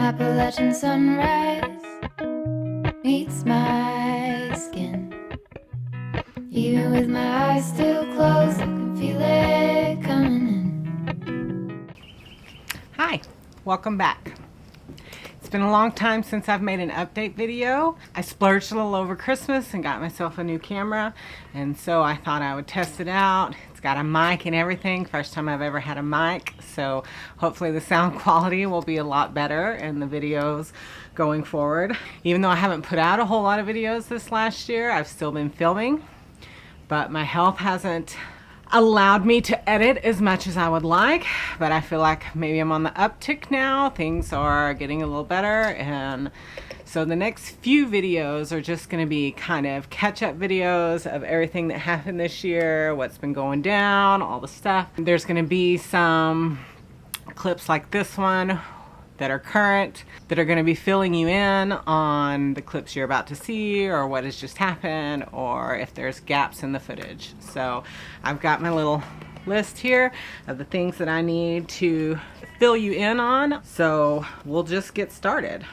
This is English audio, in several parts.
Appalachian sunrise meets my skin. Even with my eyes still closed, I can feel it coming in. Hi, welcome back. It's been a long time since I've made an update video. I splurged a little over Christmas and got myself a new camera, and so I thought I would test it out. It's got a mic and everything. First time I've ever had a mic, so hopefully the sound quality will be a lot better in the videos going forward. Even though I haven't put out a whole lot of videos this last year, I've still been filming, but my health hasn't allowed me to edit as much as I would like, but I feel like maybe I'm on the uptick now. Things are getting a little better, and so the next few videos are just going to be kind of catch-up videos of everything that happened this year, what's been going down, all the stuff. There's going to be some clips like this one that are current, that are going to be filling you in on the clips you're about to see, or what has just happened, or if there's gaps in the footage. So I've got my little list here of the things that I need to fill you in on. So we'll just get started.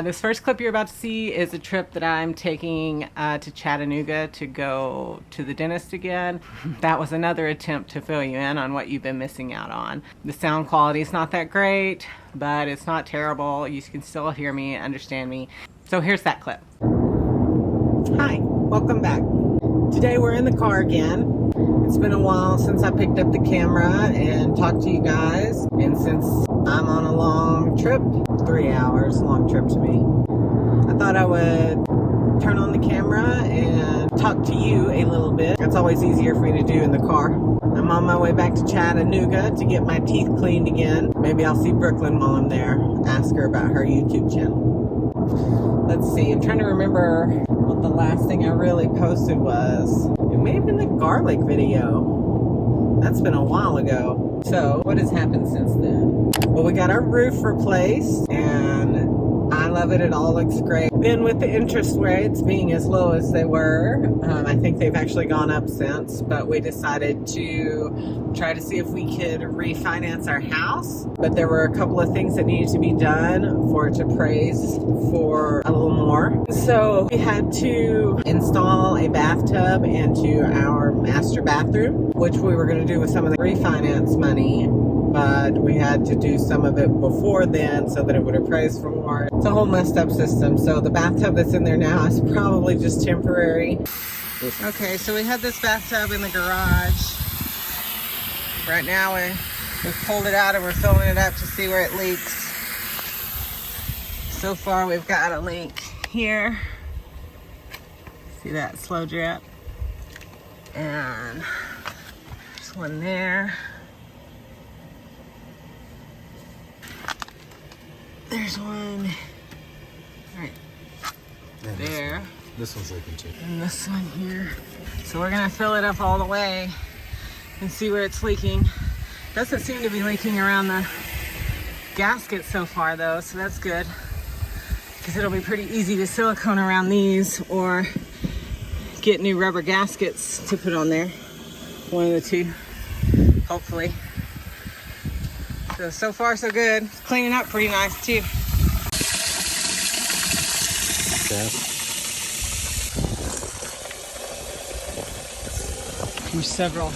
This first clip you're about to see is a trip that I'm taking to Chattanooga to go to the dentist again. That was another attempt to fill you in on what you've been missing out on. The sound quality is not that great, but it's not terrible. You can still hear me, understand me. So here's that clip. Hi, welcome back. Today we're in the car again. It's been a while since I picked up the camera and talked to you guys, and since I'm on a long trip, 3 hours, long trip to me, I thought I would turn on the camera and talk to you a little bit. That's always easier for me to do in the car. I'm on my way back to Chattanooga to get my teeth cleaned again. Maybe I'll see Brooklyn while I'm there, ask her about her YouTube channel. Let's see, I'm trying to remember what the last thing I really posted was. It may have been the garlic video. That's been a while ago. So what has happened since then? Well, we got our roof replaced, and I love it. It all looks great. Then with the interest rates being as low as they were, I think they've actually gone up since, but we decided to try to see if we could refinance our house. But there were a couple of things that needed to be done for it to praise for a little more. So we had to install a bathtub into our master bathroom, which we were going to do with some of the refinance money, but we had to do some of it before then so that it would appraise for more. It's a whole messed up system. So the bathtub that's in there now is probably just temporary. Okay, so we had this bathtub in the garage. Right now we've pulled it out and we're filling it up to see where it leaks. So far we've got a leak here. See that slow drip? And there's one there. There's one right there. This one's leaking too. And this one here. So we're gonna fill it up all the way and see where it's leaking. Doesn't seem to be leaking around the gasket so far though, so that's good. Because it'll be pretty easy to silicone around these or get new rubber gaskets to put on there. One of the two, hopefully. So far so good. It's cleaning up pretty nice too. Yeah. There's several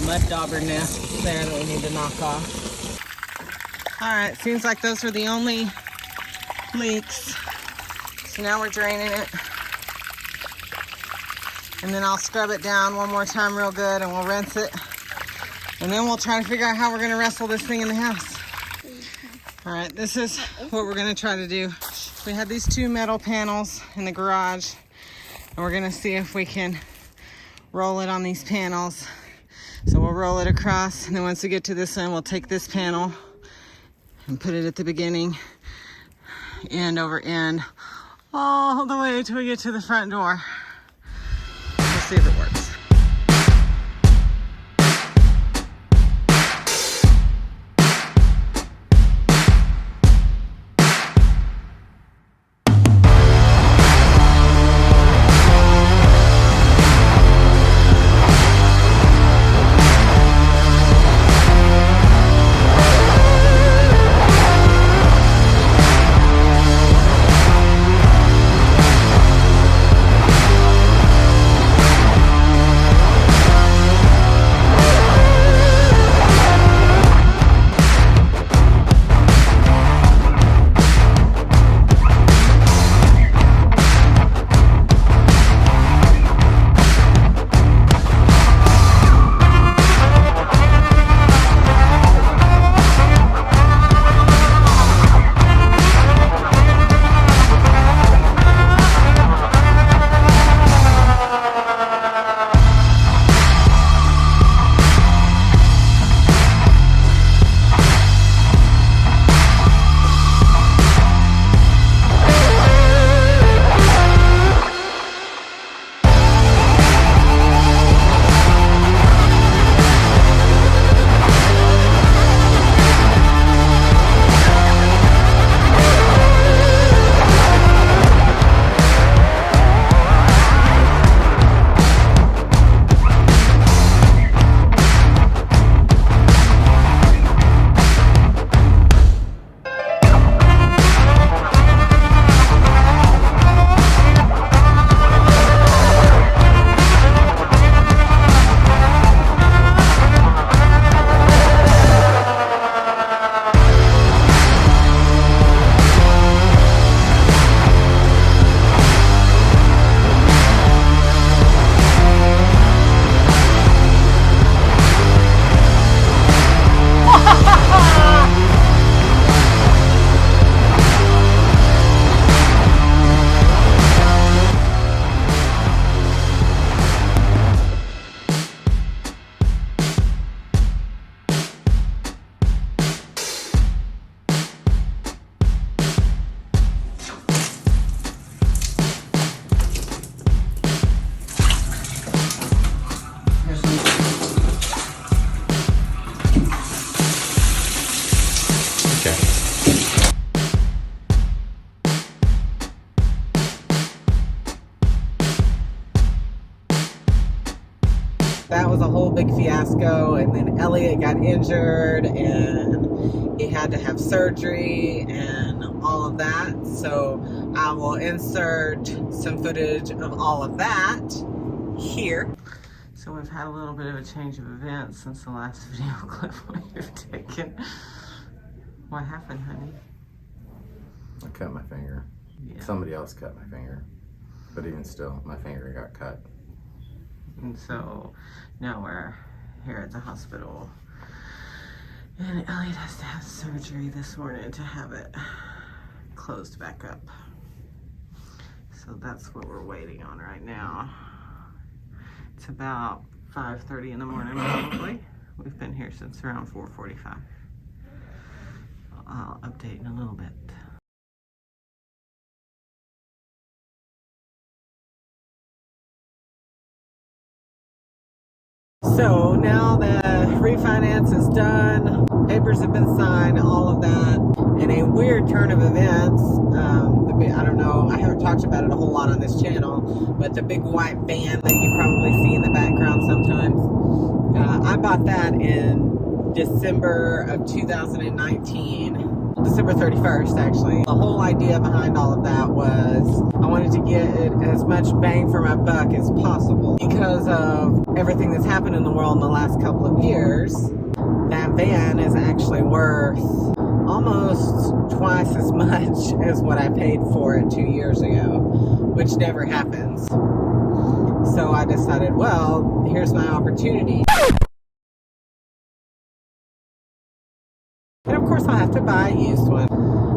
mud dauber nests there that we need to knock off. Alright, seems like those were the only leaks. So now we're draining it. And then I'll scrub it down one more time real good and we'll rinse it. And then we'll try to figure out how we're gonna wrestle this thing in the house. Alright, this is what we're gonna try to do. We had these two metal panels in the garage, and we're gonna see if we can roll it on these panels. So we'll roll it across, and then once we get to this one, we'll take this panel and put it at the beginning, end over end, all the way till we get to the front door. We'll see if it works. injured and he had to have surgery and all of that. So I will insert some footage of all of that here. So we've had a little bit of a change of events since the last video clip we've taken. What happened, honey? I cut my finger. Yeah. Somebody else cut my finger. But even still, my finger got cut. And so now we're here at the hospital. And Elliot has to have surgery this morning to have it closed back up. So that's what we're waiting on right now. It's about 5:30 in the morning probably. We've been here since around 4:45. I'll update in a little bit. So now the refinance is done, papers have been signed, all of that. In a weird turn of events, I don't know, I haven't talked about it a whole lot on this channel, but the big white van that you probably see in the background sometimes, I bought that in December of 2019. December 31st, actually. The whole idea behind all of that was I wanted to get as much bang for my buck as possible. Because of everything that's happened in the world in the last couple of years, that van is actually worth almost twice as much as what I paid for it 2 years ago, which never happens. So I decided, well, here's my opportunity. And of course I'll have to buy a used one.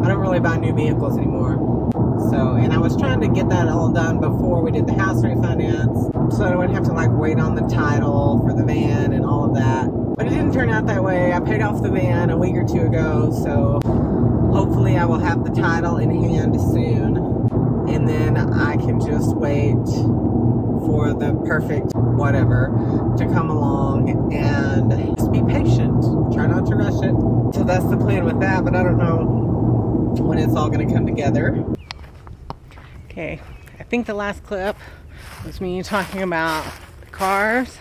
I don't really buy new vehicles anymore. So, and I was trying to get that all done before we did the house refinance, so I wouldn't have to like wait on the title for the van and all of that. But it didn't turn out that way. I paid off the van a week or two ago, so hopefully I will have the title in hand soon. And then I can just wait for the perfect whatever to come along and just be patient. Try not to rush it. So that's the plan with that, but I don't know when it's all going to come together. Okay, I think the last clip was me talking about the cars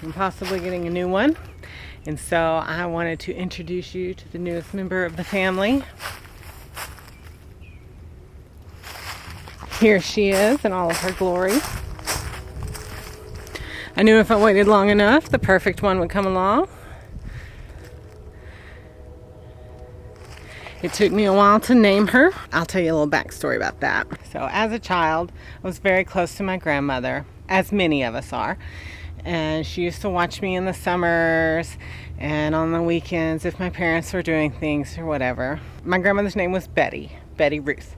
and possibly getting a new one. And so I wanted to introduce you to the newest member of the family. Here she is in all of her glory. I knew if I waited long enough, the perfect one would come along. It took me a while to name her. I'll tell you a little backstory about that. So as a child, I was very close to my grandmother, as many of us are. And she used to watch me in the summers and on the weekends if my parents were doing things or whatever. My grandmother's name was Betty Ruth.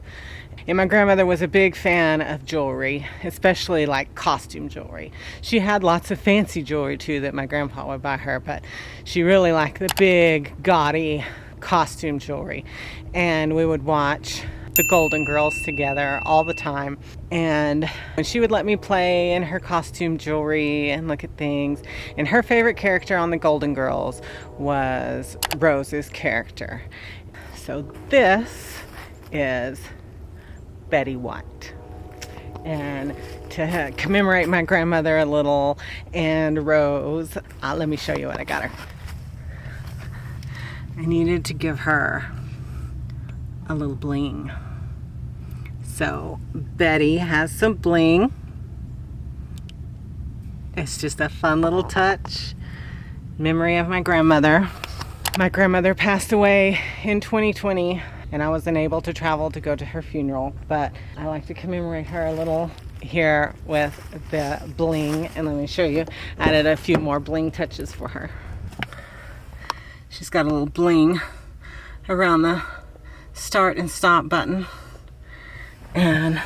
And my grandmother was a big fan of jewelry, especially like costume jewelry. She had lots of fancy jewelry too that my grandpa would buy her, but she really liked the big, gaudy costume jewelry. And we would watch the Golden Girls together all the time. And she would let me play in her costume jewelry and look at things. And her favorite character on the Golden Girls was Rose's character. So this is Betty White. And to commemorate my grandmother a little and Rose, let me show you what I got her. I needed to give her a little bling. So Betty has some bling. It's just a fun little touch. Memory of my grandmother. My grandmother passed away in 2020 and I wasn't able to travel to go to her funeral, but I like to commemorate her a little here with the bling. And let me show you, I added a few more bling touches for her. She's got a little bling around the start and stop button. And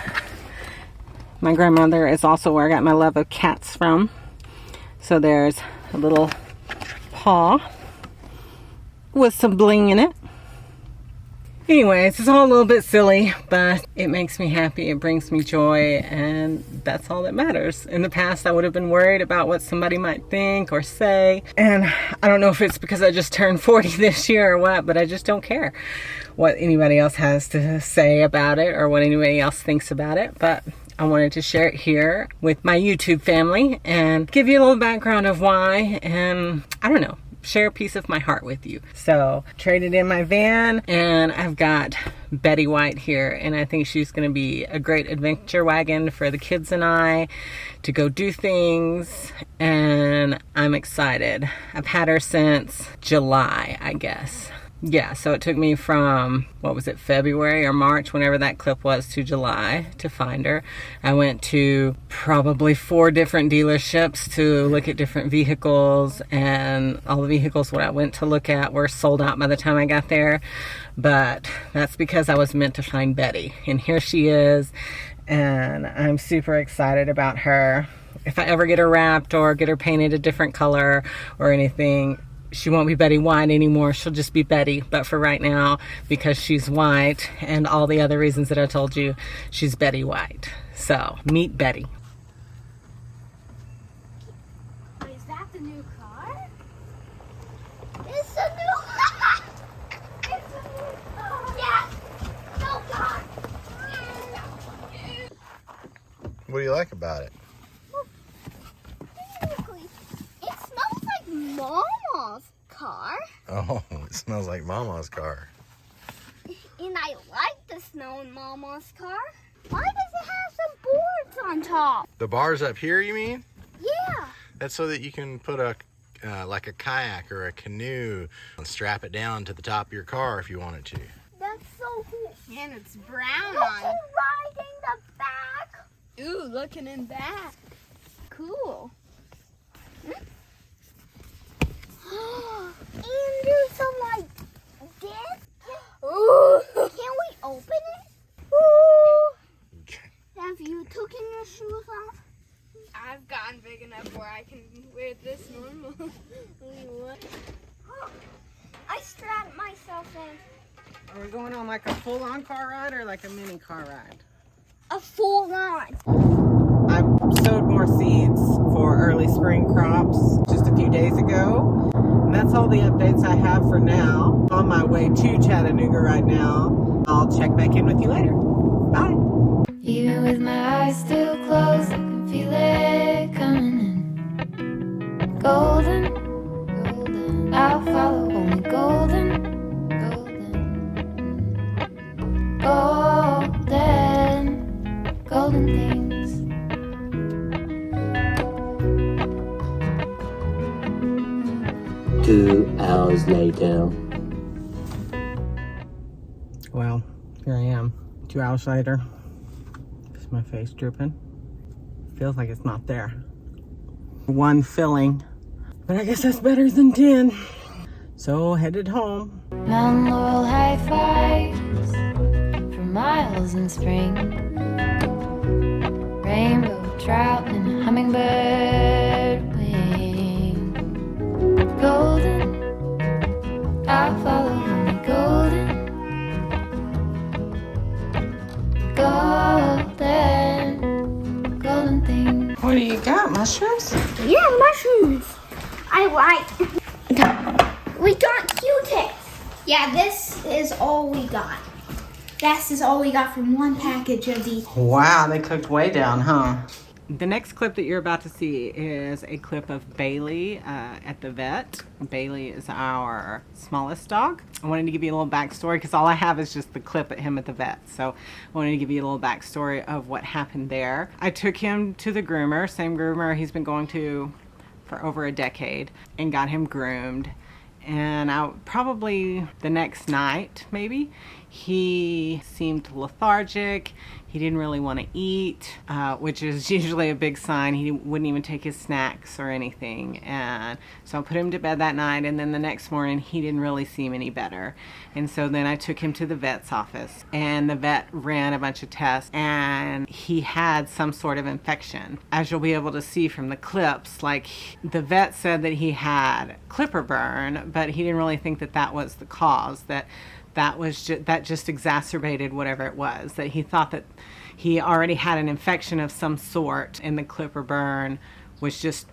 my grandmother is also where I got my love of cats from. So there's a little paw with some bling in it. Anyways, it's all a little bit silly, but it makes me happy. It brings me joy, and that's all that matters. In the past, I would have been worried about what somebody might think or say, and I don't know if it's because I just turned 40 this year or what, but I just don't care what anybody else has to say about it or what anybody else thinks about it. But I wanted to share it here with my YouTube family and give you a little background of why, and I don't know, share a piece of my heart with you. So traded in my van, and I've got Betty White here, and I think she's going to be a great adventure wagon for the kids and I to go do things, and I'm excited. I've had her since July, I guess. Yeah, so it took me from, what was it, February or March, whenever that clip was, to July to find her. I went to probably 4 different dealerships to look at different vehicles, and all the vehicles what I went to look at were sold out by the time I got there. But that's because I was meant to find Betty, and here she is, and I'm super excited about her. If I ever get her wrapped or get her painted a different color or anything, she won't be Betty White anymore. She'll just be Betty. But for right now, because she's white and all the other reasons that I told you, she's Betty White. So, meet Betty. Is that the new car? It's a new car! It's a new car! Yes! No car! What do you like about it? Technically, it smells like Mama's car. Oh, it smells like Mama's car. And I like the smell in Mama's car. Why does it have some boards on top? The bars up here, you mean? Yeah. That's so that you can put a like a kayak or a canoe and strap it down to the top of your car if you wanted to. That's so cool. And it's brown Look, on. it's riding the back. Ooh, looking in back. Cool. And there's some like this. Ooh. Can we open it? Ooh. Have you taken your shoes off? I've gotten big enough where I can wear this normally. I strapped myself in. Are we going on like a full-on car ride or like a mini car ride? A full on. I sowed more seeds for early spring crops just a few days ago. And that's all the updates I have for now. On my way to Chattanooga right now. I'll check back in with you later. Bye. Even with my eyes still closed, I can feel it coming in. Golden, golden, I'll follow only golden, golden, golden, golden things. 2 hours later. Well, here I am. 2 hours later. Is my face dripping? Feels like it's not there. 1 filling. But I guess that's better than 10. So, headed home. Mountain laurel high fives for miles in spring. Rainbow trout and a hummingbird wing. Golden, I'll follow only golden. Golden, golden things. What do you got? Mushrooms? Yeah, mushrooms. I like. We got Q-tips. Yeah, this is all we got. This is all we got from 1 package of these. Wow, they cooked way down, huh? The next clip that you're about to see is a clip of Bailey at the vet. Bailey is our smallest dog. I wanted to give you a little backstory because all I have is just the clip at him at the vet. So I wanted to give you a little backstory of what happened there. I took him to the groomer, same groomer he's been going to for over a decade, and got him groomed. And probably the next night, maybe, he seemed lethargic. He didn't really want to eat, which is usually a big sign. He wouldn't even take his snacks or anything. And so I put him to bed that night, and then the next morning he didn't really seem any better. And so then I took him to the vet's office, and the vet ran a bunch of tests, and he had some sort of infection. As you'll be able to see from the clips, like the vet said that he had clipper burn, but he didn't really think that that was the cause, that just exacerbated whatever it was, that he thought that he already had an infection of some sort and the clipper burn was just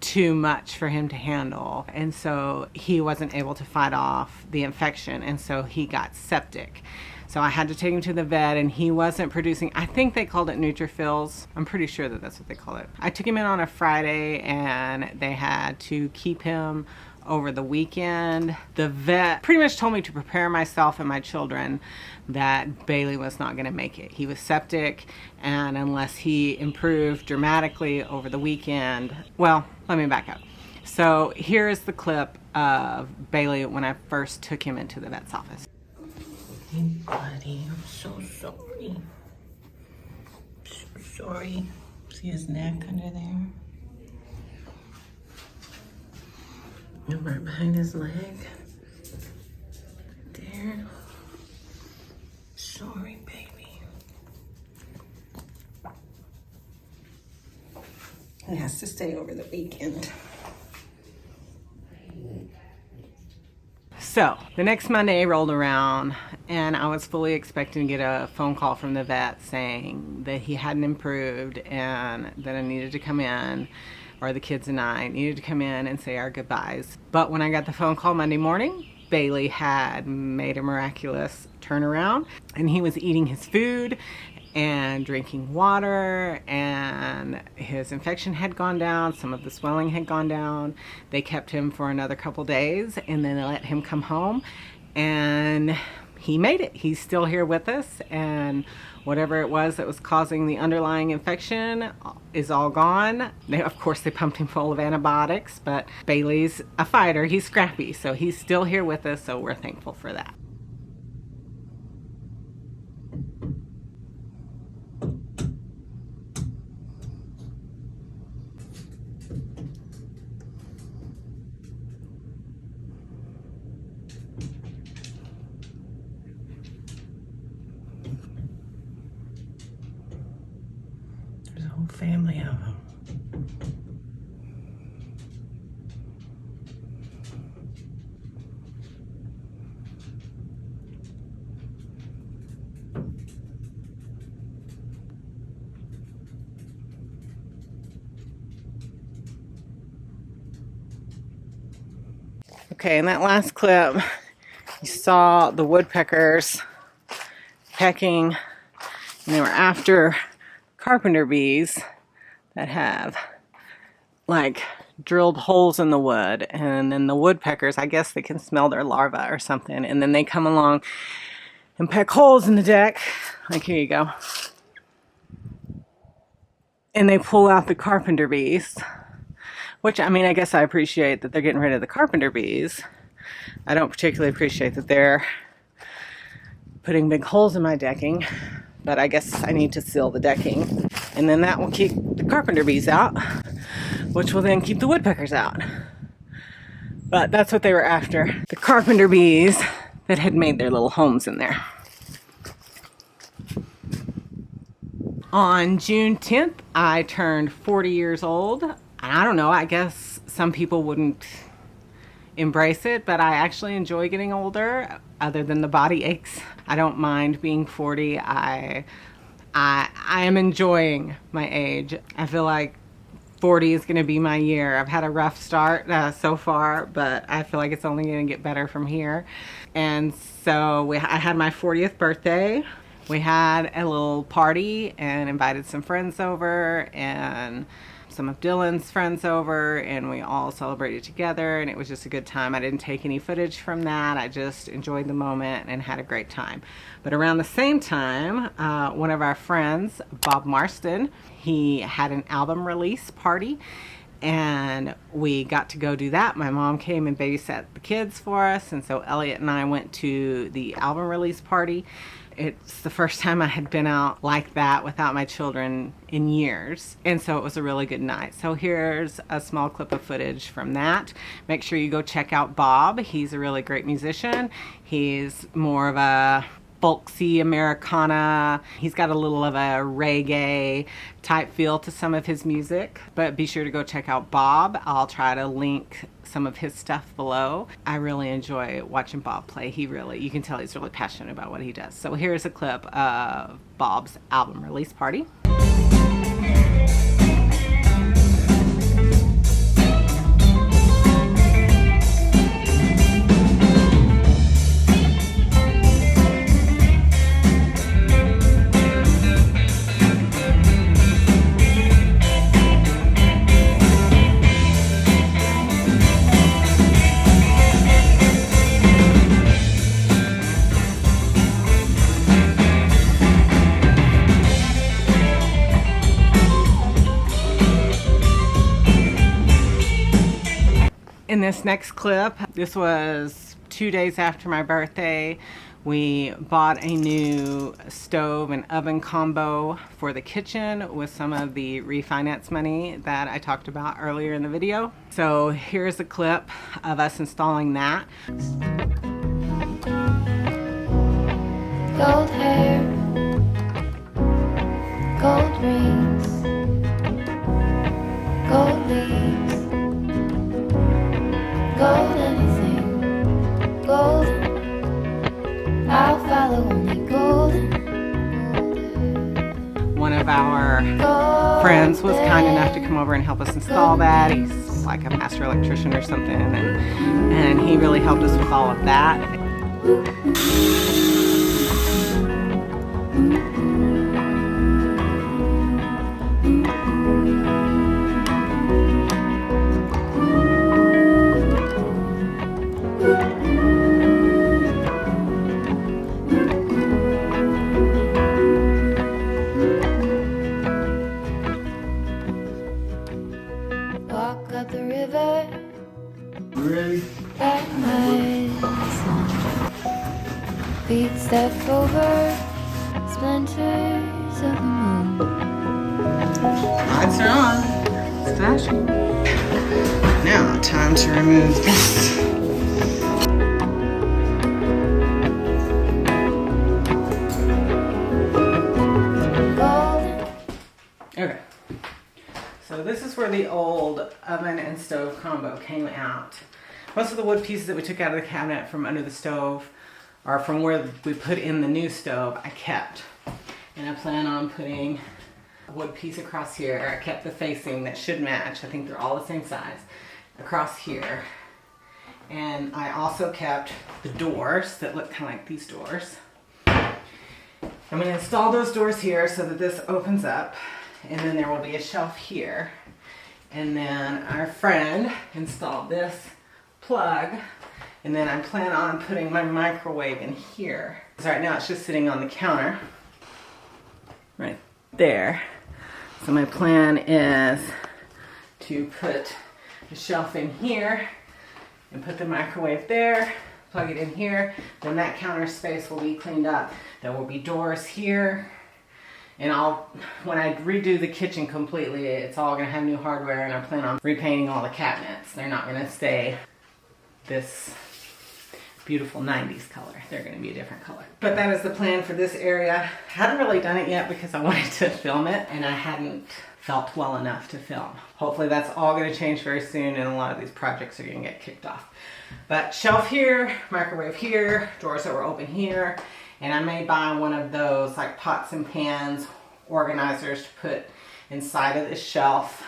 too much for him to handle, and so he wasn't able to fight off the infection, and so he got septic. So I had to take him to the vet, and he wasn't producing, I think they called it neutrophils. I'm pretty sure that that's what they call it. I took him in on a Friday, and they had to keep him over the weekend. The vet pretty much told me to prepare myself and my children that Bailey was not going to make it. He was septic, and unless he improved dramatically over the weekend, well, let me back up. So here's the clip of Bailey when I first took him into the vet's office. Hey buddy, I'm so sorry. So sorry. See his neck under there? And right behind his leg. There. Sorry, baby. He has to stay over the weekend. So the next Monday rolled around, and I was fully expecting to get a phone call from the vet saying that he hadn't improved and that I needed to come in, or the kids and I needed to come in and say our goodbyes. But when I got the phone call Monday morning, Bailey had made a miraculous turnaround, and he was eating his food and drinking water, and his infection had gone down, some of the swelling had gone down. They kept him for another couple days, and then they let him come home, and he made it. He's still here with us, and whatever it was that was causing the underlying infection is all gone. Of course, they pumped him full of antibiotics, but Bailey's a fighter. He's scrappy, so he's still here with us, so we're thankful for that. There's a whole family of them. Okay, in that last clip, you saw the woodpeckers pecking, and they were after carpenter bees that have like drilled holes in the wood, and then the woodpeckers, I guess they can smell their larvae or something, and then they come along and peck holes in the deck. Like, here you go. And they pull out the carpenter bees. Which, I mean, I guess I appreciate that they're getting rid of the carpenter bees. I don't particularly appreciate that they're putting big holes in my decking, but I guess I need to seal the decking. And then that will keep the carpenter bees out, which will then keep the woodpeckers out. But that's what they were after, the carpenter bees that had made their little homes in there. On June 10th, I turned 40 years old. I don't know, I guess some people wouldn't embrace it, but I actually enjoy getting older, other than the body aches. I don't mind being 40. I am enjoying my age. I feel like 40 is going to be my year. I've had a rough start so far, but I feel like it's only going to get better from here. And so I had my 40th birthday. We had a little party and invited some friends over, and some of Dylan's friends over, and we all celebrated together, and it was just a good time. I didn't take any footage from that. I just enjoyed the moment and had a great time. But around the same time, one of our friends, Bob Marston, he had an album release party, and we got to go do that. My mom came and babysat the kids for us, and so Elliot and I went to the album release party. It's the first time I had been out like that without my children in years, and so it was a really good night. So here's a small clip of footage from that. Make sure you go check out Bob. He's a really great musician. He's more of a folksy Americana. He's got a little of a reggae type feel to some of his music, but be sure to go check out Bob. I'll try to link some of his stuff below. I really enjoy watching Bob play. You can tell he's really passionate about what he does. So here's a clip of Bob's album release party. this next clip, this was 2 days after my birthday. We bought a new stove and oven combo for the kitchen with some of the refinance money that I talked about earlier in the video. So here's a clip of us installing that. Gold hair, gold rings, gold leaves, gold anything, golden. I'll follow only golden. One of our friends was kind enough to come over and help us install that. He's like a master electrician or something, and he really helped us with all of that. Walk up the river. Ready? At my son. Feet step over splinters of the moon. Lights are on. It's flashing. Now, time to remove this. Golden. Okay. So this is where the old oven and stove combo came out. Most of the wood pieces that we took out of the cabinet from under the stove, or from where we put in the new stove, I kept. And I plan on putting a wood piece across here. I kept the facing that should match. I think they're all the same size. Across here. And I also kept the doors that look kind of like these doors. I'm going to install those doors here so that this opens up. And then there will be a shelf here. And then our friend installed this plug. And then I plan on putting my microwave in here. So right now it's just sitting on the counter. Right there. So my plan is to put the shelf in here and put the microwave there. Plug it in here. Then that counter space will be cleaned up. There will be doors here. And when I redo the kitchen completely, it's all gonna have new hardware, and I plan on repainting all the cabinets. They're not gonna stay this beautiful 90s color. They're gonna be a different color. But that is the plan for this area. I hadn't really done it yet because I wanted to film it, and I hadn't felt well enough to film. Hopefully that's all gonna change very soon, and a lot of these projects are gonna get kicked off. But shelf here, microwave here, doors that were open here. And I may buy one of those like pots and pans organizers to put inside of this shelf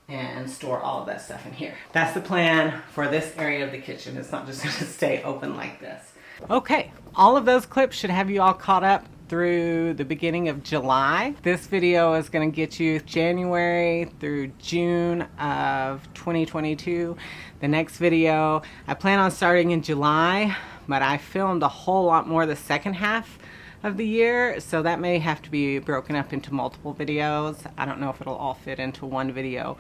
and store all of that stuff in here. That's the plan for this area of the kitchen. It's not just going to stay open like this. Okay, all of those clips should have you all caught up through the beginning of July. This video is going to get you January through June of 2022. The next video, I plan on starting in July, but I filmed a whole lot more the second half of the year, so that may have to be broken up into multiple videos. I don't know if it'll all fit into one video,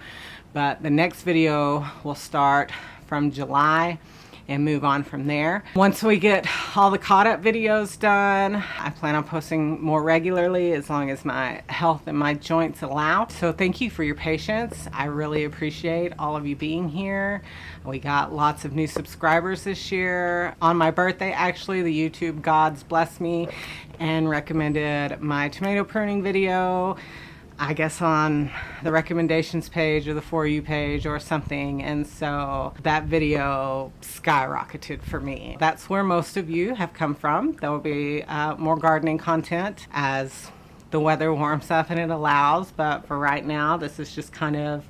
but the next video will start from July and move on from there. Once we get all the caught up videos done, I plan on posting more regularly as long as my health and my joints allow. So thank you for your patience. I really appreciate all of you being here. We got lots of new subscribers this year. On my birthday, actually, the YouTube gods blessed me and recommended my tomato pruning video, I guess on the recommendations page or the For You page or something, and so that video skyrocketed for me. That's where most of you have come from. There will be more gardening content as the weather warms up and it allows, but for right now this is just kind of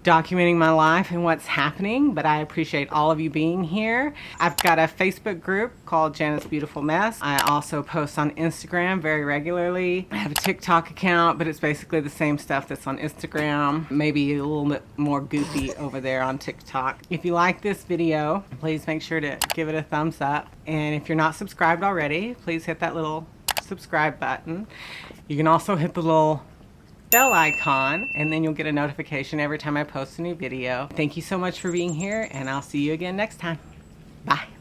documenting my life and what's happening, but I appreciate all of you being here. I've got a Facebook group called Jana's Beautiful Mess. I also post on Instagram very regularly. I have a TikTok account, but it's basically the same stuff that's on Instagram, maybe a little bit more goofy over there on TikTok. If you like this video, please make sure to give it a thumbs up. And if you're not subscribed already, please hit that little subscribe button. You can also hit the little bell icon, and then you'll get a notification every time I post a new video. Thank you so much for being here, and I'll see you again next time. Bye.